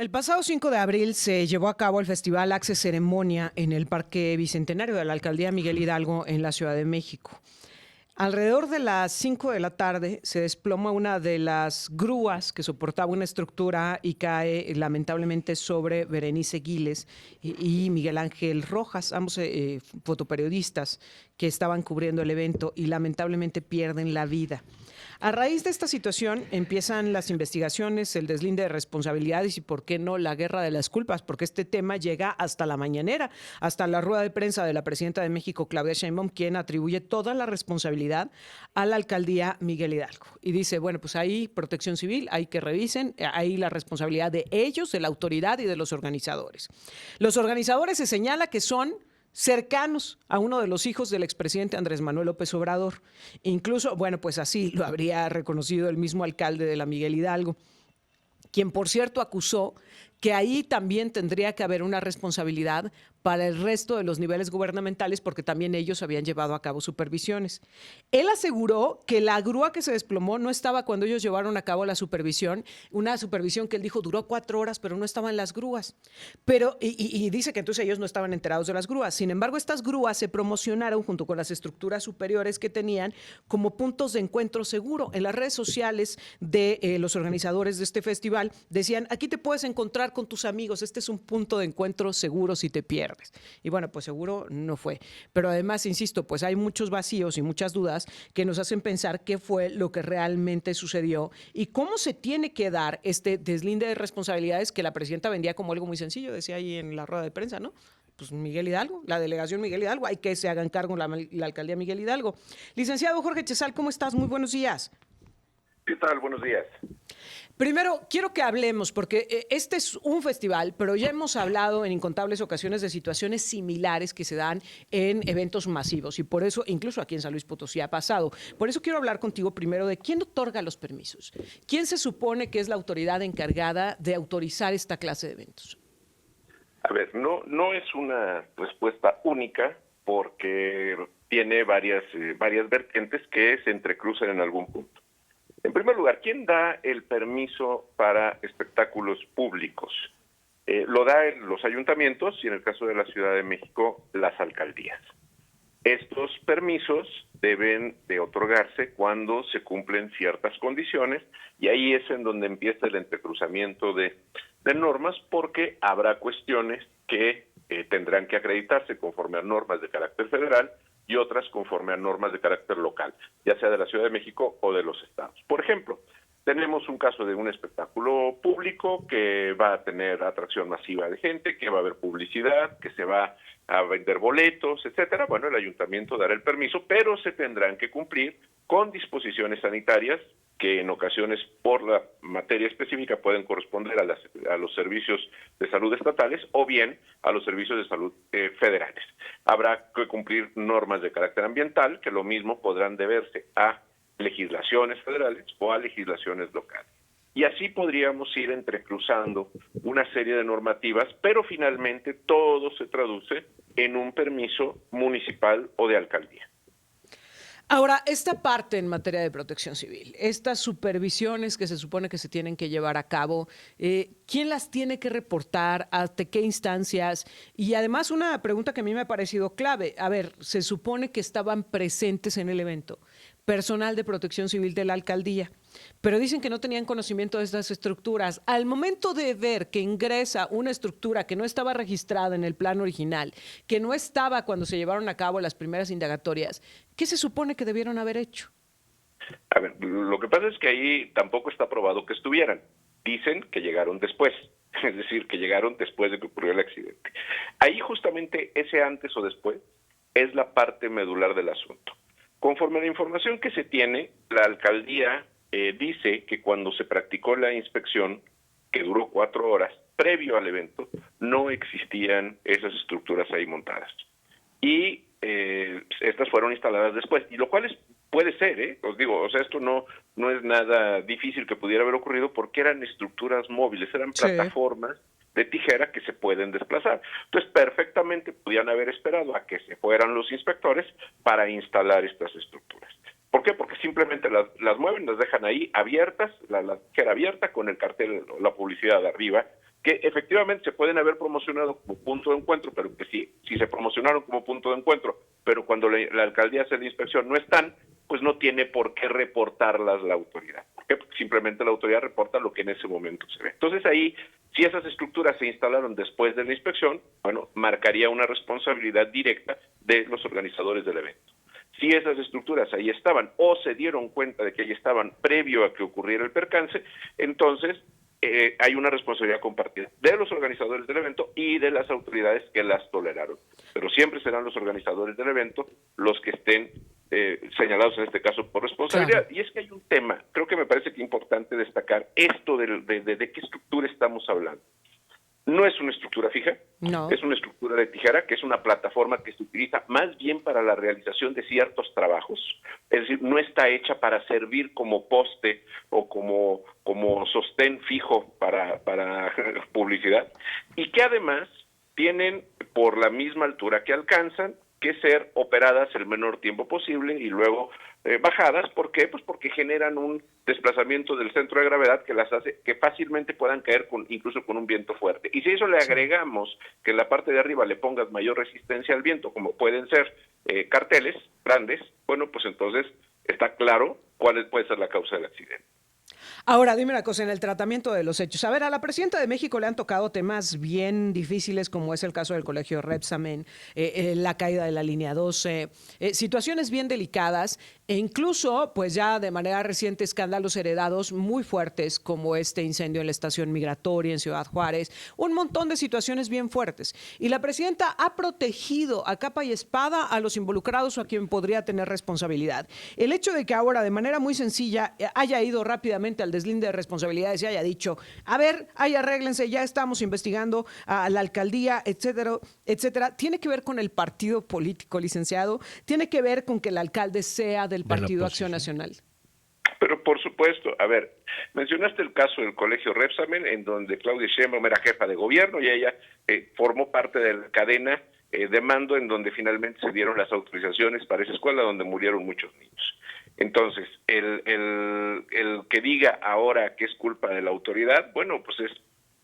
El pasado 5 de abril se llevó a cabo el Festival Access Ceremonia en el Parque Bicentenario de la Alcaldía Miguel Hidalgo en la Ciudad de México. Alrededor de las 5 de la tarde se desploma una de las grúas que soportaba una estructura y cae lamentablemente sobre Berenice Giles y Miguel Ángel Rojas, ambos fotoperiodistas que estaban cubriendo el evento y lamentablemente pierden la vida. A raíz de esta situación empiezan las investigaciones, el deslinde de responsabilidades y, por qué no, la guerra de las culpas, porque este tema llega hasta la mañanera, hasta la rueda de prensa de la presidenta de México, Claudia Sheinbaum, quien atribuye toda la responsabilidad a la alcaldía Miguel Hidalgo. Y dice, bueno, pues ahí Protección Civil, hay que revisen, ahí la responsabilidad de ellos, de la autoridad y de los organizadores. Los organizadores se señala que son cercanos a uno de los hijos del expresidente Andrés Manuel López Obrador. Incluso, bueno, pues así lo habría reconocido el mismo alcalde de la Miguel Hidalgo, quien por cierto acusó que ahí también tendría que haber una responsabilidad para el resto de los niveles gubernamentales, porque también ellos habían llevado a cabo supervisiones. Él aseguró que la grúa que se desplomó no estaba cuando ellos llevaron a cabo la supervisión, una supervisión que él dijo duró 4 horas, pero no estaban las grúas. Y dice que entonces ellos no estaban enterados de las grúas. Sin embargo, estas grúas se promocionaron junto con las estructuras superiores que tenían como puntos de encuentro seguro. En las redes sociales de los organizadores de este festival decían, aquí te puedes encontrar con tus amigos, este es un punto de encuentro seguro si te pierdes. Y bueno, pues seguro no fue. Pero además, insisto, pues hay muchos vacíos y muchas dudas que nos hacen pensar qué fue lo que realmente sucedió y cómo se tiene que dar este deslinde de responsabilidades que la presidenta vendía como algo muy sencillo, decía ahí en la rueda de prensa, ¿no? Pues Miguel Hidalgo, la delegación Miguel Hidalgo, hay que se hagan cargo la alcaldía Miguel Hidalgo. Licenciado Jorge Chezal, ¿cómo estás? Muy buenos días. ¿Qué tal? Buenos días. Primero, quiero que hablemos, porque este es un festival, pero ya hemos hablado en incontables ocasiones de situaciones similares que se dan en eventos masivos y por eso, incluso aquí en San Luis Potosí ha pasado. Por eso quiero hablar contigo primero de quién otorga los permisos. ¿Quién se supone que es la autoridad encargada de autorizar esta clase de eventos? A ver, no es una respuesta única porque tiene varias vertientes que se entrecruzan en algún punto. En primer lugar, ¿quién da el permiso para espectáculos públicos? Lo dan los ayuntamientos y, en el caso de la Ciudad de México, las alcaldías. Estos permisos deben de otorgarse cuando se cumplen ciertas condiciones y ahí es en donde empieza el entrecruzamiento de normas, porque habrá cuestiones que tendrán que acreditarse conforme a normas de carácter federal y otras conforme a normas de carácter local, ya sea de la Ciudad de México o de los estados. Por ejemplo, tenemos un caso de un espectáculo público que va a tener atracción masiva de gente, que va a haber publicidad, que se va a vender boletos, etcétera. Bueno, el ayuntamiento dará el permiso, pero se tendrán que cumplir con disposiciones sanitarias que en ocasiones por la materia específica pueden corresponder a los servicios de salud estatales o bien a los servicios de salud federales. Habrá que cumplir normas de carácter ambiental, que lo mismo podrán deberse a legislaciones federales o a legislaciones locales. Y así podríamos ir entrecruzando una serie de normativas, pero finalmente todo se traduce en un permiso municipal o de alcaldía. Ahora, esta parte en materia de protección civil, estas supervisiones que se supone que se tienen que llevar a cabo, ¿quién las tiene que reportar? ¿Hasta qué instancias? Y además una pregunta que a mí me ha parecido clave. A ver, se supone que estaban presentes en el evento personal de protección civil de la alcaldía, pero dicen que no tenían conocimiento de estas estructuras. Al momento de ver que ingresa una estructura que no estaba registrada en el plan original, que no estaba cuando se llevaron a cabo las primeras indagatorias, ¿qué se supone que debieron haber hecho? A ver, lo que pasa es que ahí tampoco está probado que estuvieran. Dicen que llegaron después, es decir, que llegaron después de que ocurrió el accidente. Ahí justamente ese antes o después es la parte medular del asunto. Conforme a la información que se tiene, la alcaldía dice que cuando se practicó la inspección, que duró 4 horas, previo al evento, no existían esas estructuras ahí montadas. Y estas fueron instaladas después, y lo cual puede ser, os digo, o sea, esto no es nada difícil que pudiera haber ocurrido porque eran estructuras móviles, eran plataformas de tijera que se pueden desplazar. Entonces, perfectamente podían haber esperado a que se fueran los inspectores para instalar estas estructuras. ¿Por qué? Porque simplemente las mueven, las dejan ahí abiertas, la tijera abierta con el cartel o la publicidad de arriba, que efectivamente se pueden haber promocionado como punto de encuentro, pero que si se promocionaron como punto de encuentro, pero cuando la alcaldía hace la inspección no están, pues no tiene por qué reportarlas la autoridad. ¿Por qué? Porque simplemente la autoridad reporta lo que en ese momento se ve. Entonces ahí, si esas estructuras se instalaron después de la inspección, bueno, marcaría una responsabilidad directa de los organizadores del evento. Si esas estructuras ahí estaban o se dieron cuenta de que ahí estaban previo a que ocurriera el percance, entonces hay una responsabilidad compartida de los organizadores del evento y de las autoridades que las toleraron. Pero siempre serán los organizadores del evento los que estén señalados en este caso por responsabilidad. Claro. Y es que hay un tema, creo que me parece que es importante destacar esto de qué estructura estamos hablando. No es una estructura fija, no. Es una estructura de tijera, que es una plataforma que se utiliza más bien para la realización de ciertos trabajos, es decir, no está hecha para servir como poste o como sostén fijo para publicidad, y que además tienen, por la misma altura que alcanzan, que ser operadas el menor tiempo posible y luego bajadas. ¿Por qué? Pues porque generan un desplazamiento del centro de gravedad que las hace que fácilmente puedan caer incluso con un viento fuerte. Y si a eso le agregamos que en la parte de arriba le pongas mayor resistencia al viento, como pueden ser carteles grandes, bueno, pues entonces está claro cuál puede ser la causa del accidente. Ahora, dime una cosa, en el tratamiento de los hechos. A ver, a la presidenta de México le han tocado temas bien difíciles, como es el caso del colegio Repsamen, la caída de la línea 12, situaciones bien delicadas e incluso, pues ya de manera reciente, escándalos heredados muy fuertes, como este incendio en la estación migratoria en Ciudad Juárez, un montón de situaciones bien fuertes. Y la presidenta ha protegido a capa y espada a los involucrados o a quien podría tener responsabilidad. El hecho de que ahora, de manera muy sencilla, haya ido rápidamente al deslinde de responsabilidades y haya dicho, a ver, ahí arréglense, ya estamos investigando a la alcaldía, etcétera, etcétera, tiene que ver con el partido político, licenciado, tiene que ver con que el alcalde sea del Partido Acción Nacional. Pero por supuesto, a ver, mencionaste el caso del colegio Repsamen, en donde Claudia Sheinbaum era jefa de gobierno y ella formó parte de la cadena de mando en donde finalmente se dieron las autorizaciones para esa escuela donde murieron muchos niños. Entonces, el que diga ahora que es culpa de la autoridad, bueno, pues es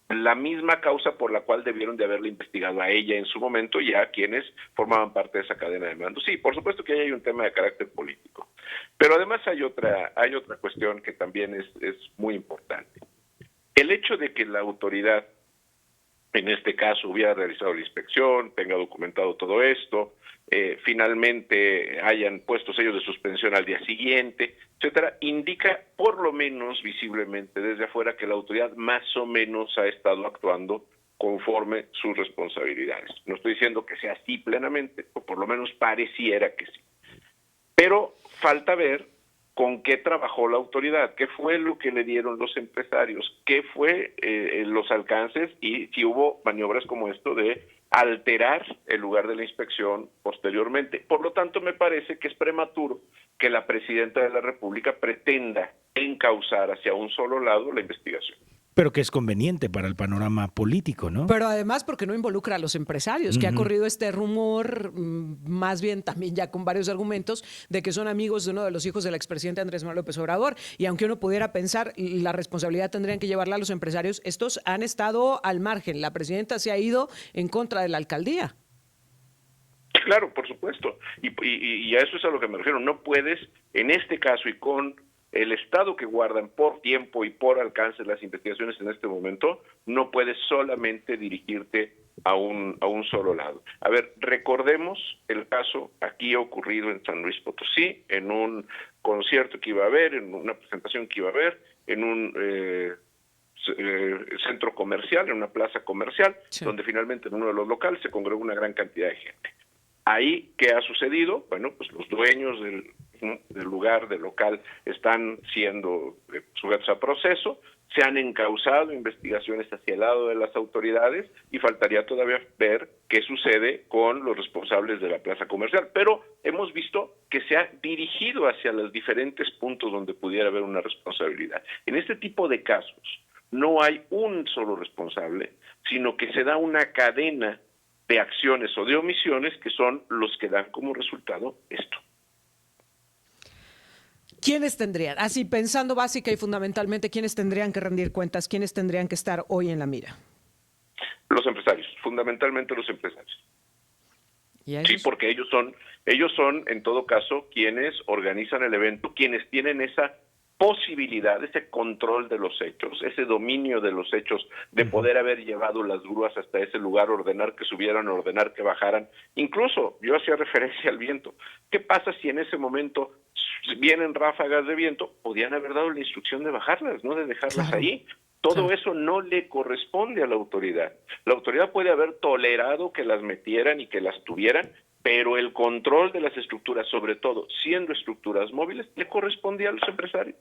la misma causa por la cual debieron de haberle investigado a ella en su momento y a quienes formaban parte de esa cadena de mando. Sí, por supuesto que ahí hay un tema de carácter político, pero además hay otra cuestión que también es muy importante. El hecho de que la autoridad, en este caso, hubiera realizado la inspección, tenga documentado todo esto, finalmente hayan puesto sellos de suspensión al día siguiente, etcétera, indica por lo menos visiblemente desde afuera que la autoridad más o menos ha estado actuando conforme sus responsabilidades. No estoy diciendo que sea así plenamente, o por lo menos pareciera que sí. Pero falta ver con qué trabajó la autoridad, qué fue lo que le dieron los empresarios, qué fue los alcances y si hubo maniobras como esto de alterar el lugar de la inspección posteriormente. Por lo tanto, me parece que es prematuro que la presidenta de la República pretenda encauzar hacia un solo lado la investigación. Pero que es conveniente para el panorama político, ¿no? Pero además porque no involucra a los empresarios, que ha corrido este rumor, más bien también ya con varios argumentos, de que son amigos de uno de los hijos del expresidente Andrés Manuel López Obrador. Y aunque uno pudiera pensar, la responsabilidad tendrían que llevarla a los empresarios, estos han estado al margen. La presidenta se ha ido en contra de la alcaldía. Claro, por supuesto. Y a eso es a lo que me refiero. No puedes, en este caso y con el estado que guardan por tiempo y por alcance las investigaciones en este momento, no puedes solamente dirigirte a un solo lado. A ver, recordemos el caso aquí ocurrido en San Luis Potosí, en un concierto que iba a haber, en una presentación que iba a haber, en un centro comercial, en una plaza comercial, sí, donde finalmente en uno de los locales se congregó una gran cantidad de gente. Ahí, ¿qué ha sucedido? Bueno, pues los dueños del lugar, del local, están siendo sujetos a proceso, se han encauzado investigaciones hacia el lado de las autoridades y faltaría todavía ver qué sucede con los responsables de la plaza comercial. Pero hemos visto que se ha dirigido hacia los diferentes puntos donde pudiera haber una responsabilidad. En este tipo de casos no hay un solo responsable, sino que se da una cadena de acciones o de omisiones que son los que dan como resultado esto. ¿Quiénes tendrían, así pensando básica y fundamentalmente, quiénes tendrían que rendir cuentas, quiénes tendrían que estar hoy en la mira? Los empresarios, fundamentalmente los empresarios. ¿Y Sí, porque ellos son en todo caso quienes organizan el evento, quienes tienen esa posibilidad, ese control de los hechos, ese dominio de los hechos, de poder haber llevado las grúas hasta ese lugar, ordenar que subieran, ordenar que bajaran. Incluso yo hacía referencia al viento. ¿Qué pasa si en ese momento vienen ráfagas de viento? Podían haber dado la instrucción de bajarlas, no de dejarlas ahí. Todo eso no le corresponde a la autoridad. La autoridad puede haber tolerado que las metieran y que las tuvieran, pero el control de las estructuras, sobre todo siendo estructuras móviles, le correspondía a los empresarios.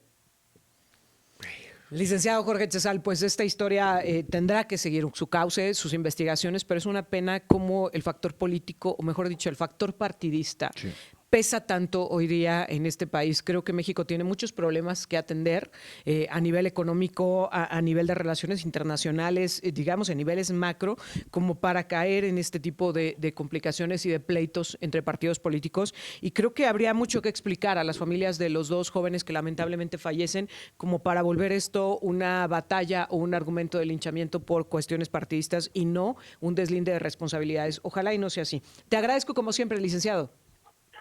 Licenciado Jorge Chezal, pues esta historia tendrá que seguir su cauce, sus investigaciones, pero es una pena cómo el factor político, o mejor dicho, el factor partidista, pesa tanto hoy día en este país. Creo que México tiene muchos problemas que atender a nivel económico, a nivel de relaciones internacionales, digamos, en niveles macro, como para caer en este tipo de complicaciones y de pleitos entre partidos políticos. Y creo que habría mucho que explicar a las familias de los dos jóvenes que lamentablemente fallecen, como para volver esto una batalla o un argumento de linchamiento por cuestiones partidistas y no un deslinde de responsabilidades. Ojalá y no sea así. Te agradezco como siempre, licenciado.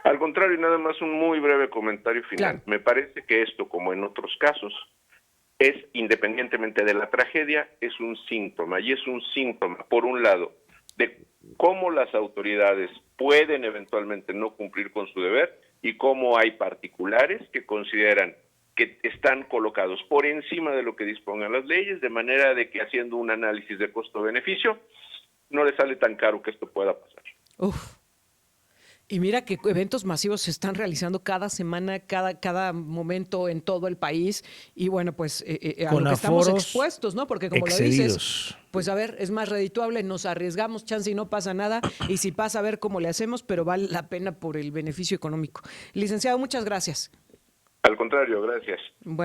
Al contrario, nada más un muy breve comentario final. Claro. Me parece que esto, como en otros casos, es, independientemente de la tragedia, es un síntoma, y es un síntoma, por un lado, de cómo las autoridades pueden eventualmente no cumplir con su deber y cómo hay particulares que consideran que están colocados por encima de lo que dispongan las leyes, de manera de que haciendo un análisis de costo-beneficio, no les sale tan caro que esto pueda pasar. Uf. Y mira que eventos masivos se están realizando cada semana, cada momento en todo el país. Y bueno, pues a lo que estamos expuestos, ¿no? Porque como excedidos. lo dices, pues a ver, es más redituable, nos arriesgamos, chance y no pasa nada. Y si pasa, a ver cómo le hacemos, pero vale la pena por el beneficio económico. Licenciado, muchas gracias. Al contrario, gracias. Bueno.